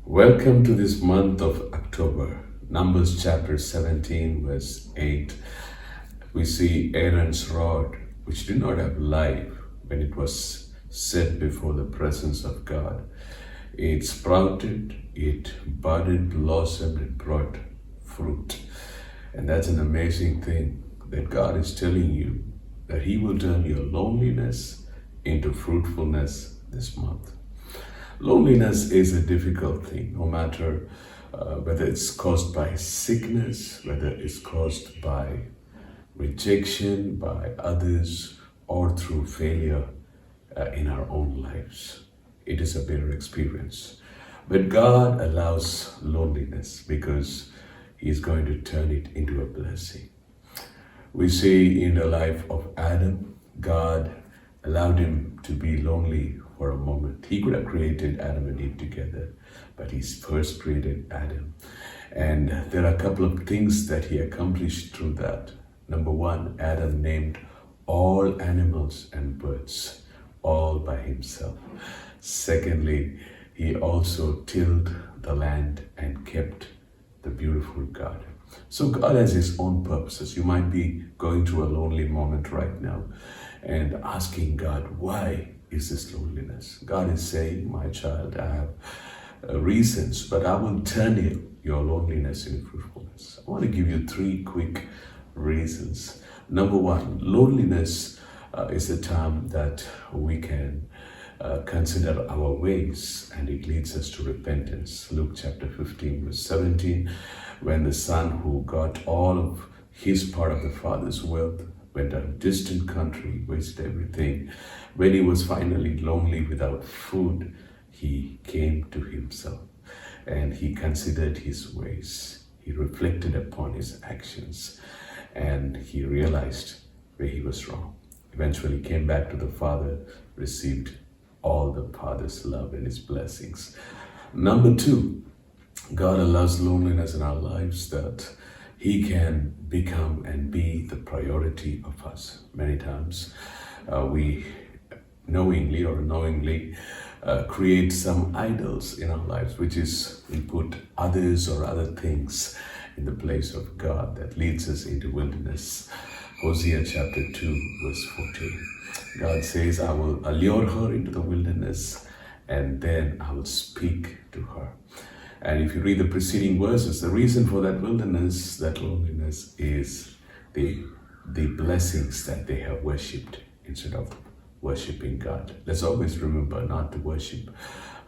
Welcome to this month of October. Numbers chapter 17, verse 8. We see Aaron's rod, which did not have life when it was set before the presence of God. It sprouted, it budded, blossomed, it brought fruit. And that's an amazing thing that God is telling you that He will turn your loneliness into fruitfulness this month. Loneliness is a difficult thing, no matter whether it's caused by sickness, whether it's caused by rejection by others, or through failure in our own lives. It is a bitter experience. But God allows loneliness because He's going to turn it into a blessing. We see in the life of Adam, God allowed him to be lonely for a moment. He could have created Adam and Eve together, but He first created Adam. And there are a couple of things that He accomplished through that. Number one, Adam named all animals and birds, all by himself. Secondly, he also tilled the land and kept the beautiful garden. So God has His own purposes. You might be going through a lonely moment right now and asking God, why is this loneliness? God is saying, my child, I have reasons, but I will turn your loneliness into fruitfulness. I want to give you three quick reasons. Number one, loneliness is a time that we can consider our ways, and it leads us to repentance. Luke chapter 15 verse 17, when the son who got all of his part of the father's wealth went to a distant country, wasted everything. When he was finally lonely without food, he came to himself and he considered his ways. He reflected upon his actions and he realized where he was wrong. Eventually came back to the father, received all the father's love and His blessings. Number two, God allows loneliness in our lives that He can become and be the priority of us. Many times we knowingly or unknowingly create some idols in our lives, which is we put others or other things in the place of God. That leads us into wilderness. Hosea chapter 2 verse 14. God says, I will allure her into the wilderness and then I will speak to her. And if you read the preceding verses, the reason for that wilderness, that loneliness, is the blessings that they have worshipped instead of worshiping God. Let's always remember not to worship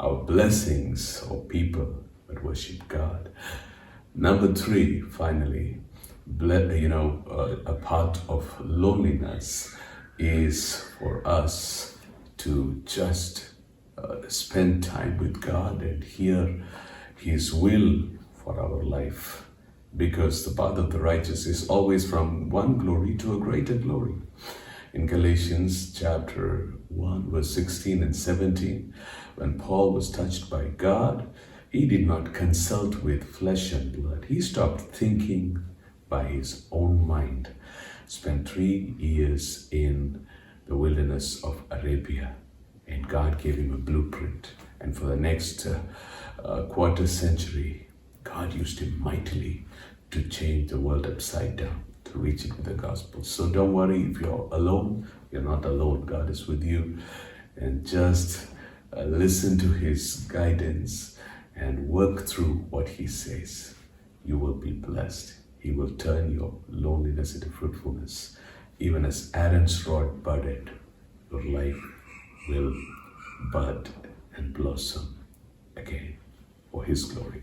our blessings or people, but worship God. Number three, finally, a part of loneliness is for us to just spend time with God and hear His will for our life, because the path of the righteous is always from one glory to a greater glory. In Galatians chapter 1 verse 16 and 17, when Paul was touched by God, he did not consult with flesh and blood. He stopped thinking by his own mind. Spent 3 years in the wilderness of Arabia, and God gave him a blueprint. And for the next quarter century, God used him mightily to change the world upside down, to reach it with the gospel. So don't worry if you're alone. You're not alone. God is with you. And just listen to His guidance and work through what He says. You will be blessed. He will turn your loneliness into fruitfulness. Even as Aaron's rod budded, your life will bud and blossom again for His glory.